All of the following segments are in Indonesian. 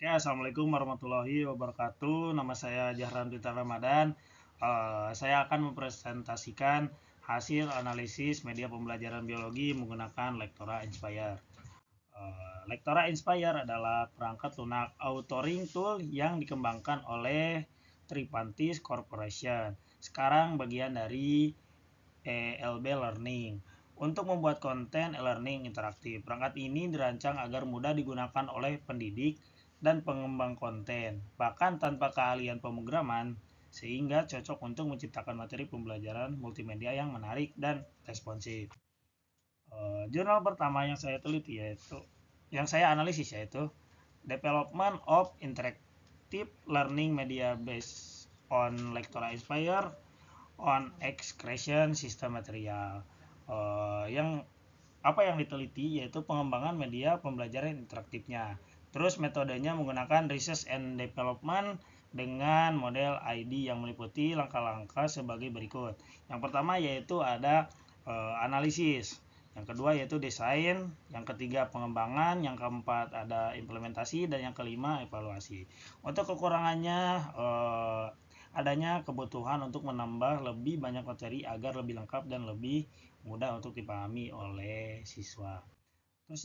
Oke, assalamualaikum warahmatullahi wabarakatuh. Nama saya Jahran Pita Ramadan. Saya akan mempresentasikan hasil analisis media pembelajaran biologi menggunakan Lectora Inspire. Lectora Inspire adalah perangkat lunak authoring tool yang dikembangkan oleh Tripantis Corporation. Sekarang bagian dari ELB Learning. Untuk membuat konten e-learning interaktif, perangkat ini dirancang agar mudah digunakan oleh pendidik dan pengembang konten, bahkan tanpa keahlian pemrograman, sehingga cocok untuk menciptakan materi pembelajaran multimedia yang menarik dan responsif. Jurnal pertama yang saya teliti yang saya analisis yaitu Development of Interactive Learning Media Based on Lectora Inspire on Excretion System Material. Yang yang diteliti yaitu pengembangan media pembelajaran interaktifnya. Terus metodenya menggunakan research and development dengan model ID yang meliputi langkah-langkah sebagai berikut. Yang pertama yaitu ada analisis, yang kedua yaitu desain, yang ketiga pengembangan, yang keempat ada implementasi, dan yang kelima evaluasi. Untuk kekurangannya adanya kebutuhan untuk menambah lebih banyak materi agar lebih lengkap dan lebih mudah untuk dipahami oleh siswa. Terus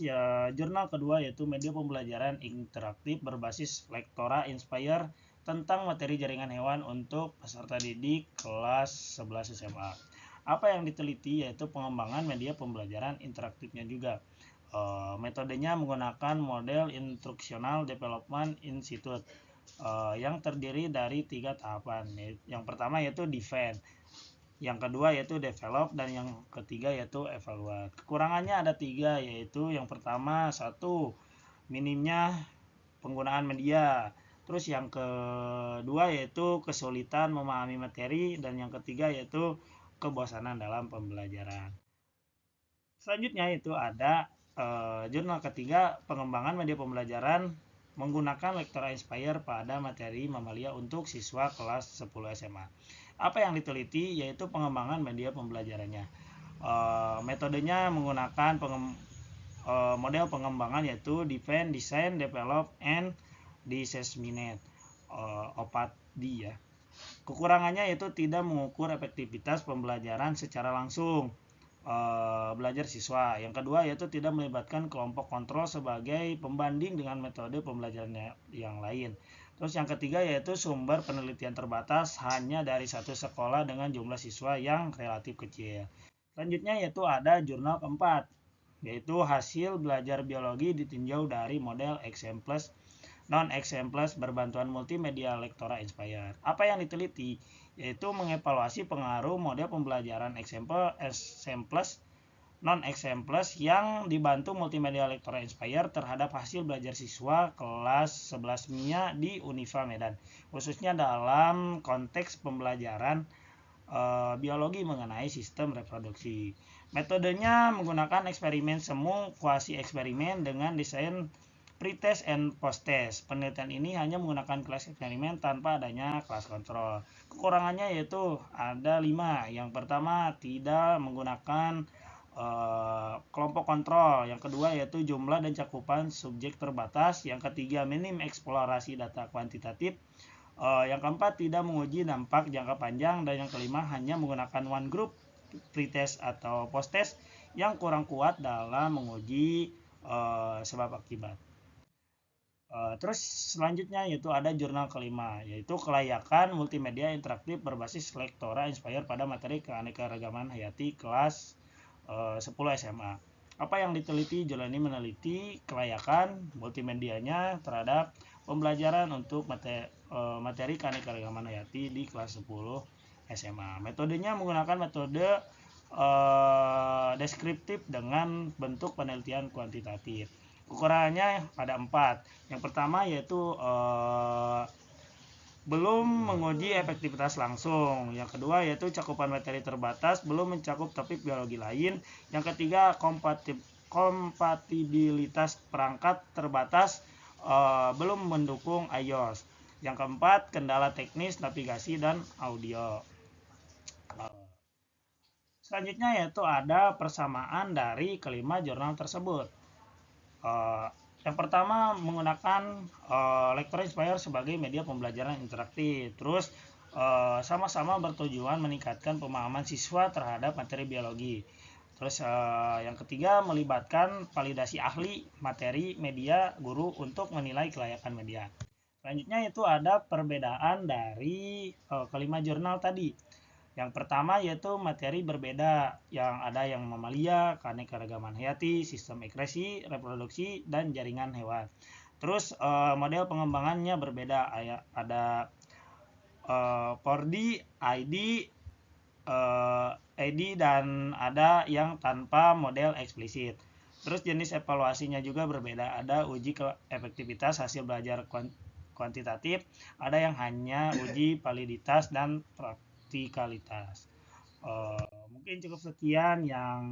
jurnal kedua yaitu media pembelajaran interaktif berbasis Lectora Inspire tentang materi jaringan hewan untuk peserta didik kelas 11 SMA. Apa yang diteliti yaitu pengembangan media pembelajaran interaktifnya juga. Metodenya menggunakan model Instructional Development Institute yang terdiri dari 3 tahapan. Yang pertama yaitu define, yang kedua yaitu develop, dan yang ketiga yaitu evaluate. Kekurangannya ada 3, yaitu yang pertama 1, minimnya penggunaan media. Terus yang kedua yaitu kesulitan memahami materi, dan yang ketiga yaitu kebosanan dalam pembelajaran. Selanjutnya itu ada jurnal ketiga, pengembangan media pembelajaran menggunakan Lectora Inspire pada materi mamalia untuk siswa kelas 10 SMA. Apa yang diteliti yaitu pengembangan media pembelajarannya. Metodenya menggunakan model pengembangan yaitu define, design, develop, and disseminate, OPAD ya. Kekurangannya yaitu tidak mengukur efektivitas pembelajaran secara langsung belajar siswa. Yang kedua yaitu tidak melibatkan kelompok kontrol sebagai pembanding dengan metode pembelajaran yang lain. Terus yang ketiga yaitu sumber penelitian terbatas hanya dari satu sekolah dengan jumlah siswa yang relatif kecil. Selanjutnya yaitu ada jurnal keempat, yaitu hasil belajar biologi ditinjau dari model Exemples non-Exemples berbantuan multimedia Lectora Inspire. Apa yang diteliti yaitu mengevaluasi pengaruh model pembelajaran Exemples non-Exemples yang dibantu multimedia Lectora Inspire terhadap hasil belajar siswa kelas 11 MIA di Unifa Medan, khususnya dalam konteks pembelajaran biologi mengenai sistem reproduksi. Metodenya menggunakan eksperimen semu kuasi eksperimen dengan desain pretest and post-test. Penelitian ini hanya menggunakan kelas eksperimen tanpa adanya kelas kontrol. Kekurangannya yaitu ada 5. Yang pertama tidak menggunakan kelompok kontrol. Yang kedua yaitu jumlah dan cakupan subjek terbatas. Yang ketiga minim eksplorasi data kuantitatif. Yang keempat tidak menguji dampak jangka panjang, dan yang kelima hanya menggunakan one group pretest atau post-test yang kurang kuat dalam menguji sebab akibat. Terus selanjutnya yaitu ada jurnal kelima, yaitu kelayakan multimedia interaktif berbasis Lectora Inspire pada materi keanekaragaman hayati kelas 10 SMA. Apa yang diteliti? Jurnal ini meneliti kelayakan multimedianya terhadap pembelajaran untuk materi keanekaragaman hayati di kelas 10 SMA. Metodenya menggunakan metode deskriptif dengan bentuk penelitian kuantitatif. Kekurangannya ada 4. Yang pertama yaitu belum menguji efektivitas langsung. Yang kedua yaitu cakupan materi terbatas, belum mencakup topik biologi lain. Yang ketiga kompatibilitas perangkat terbatas, belum mendukung iOS. Yang keempat kendala teknis, navigasi, dan audio. Selanjutnya yaitu ada persamaan dari kelima jurnal tersebut. Yang pertama menggunakan Lecture Inspire sebagai media pembelajaran interaktif. Terus sama-sama bertujuan meningkatkan pemahaman siswa terhadap materi biologi. Terus yang ketiga melibatkan validasi ahli, materi, media, guru untuk menilai kelayakan media. Selanjutnya itu ada perbedaan dari kelima jurnal tadi. Yang pertama yaitu materi berbeda, yang ada yang mamalia, keanekaragaman hayati, sistem ekskresi, reproduksi, dan jaringan hewan. Terus model pengembangannya berbeda, ada 4D, ID, ID, dan ada yang tanpa model eksplisit. Terus jenis evaluasinya juga berbeda, ada uji efektivitas hasil belajar kuantitatif, ada yang hanya uji validitas dan praktikalitas. Mungkin cukup sekian yang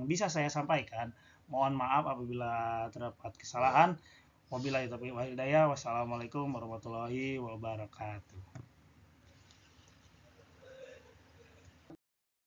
bisa saya sampaikan. Mohon maaf apabila terdapat kesalahan. Wabillahi taufiq wal hidayah. Wassalamualaikum warahmatullahi wabarakatuh.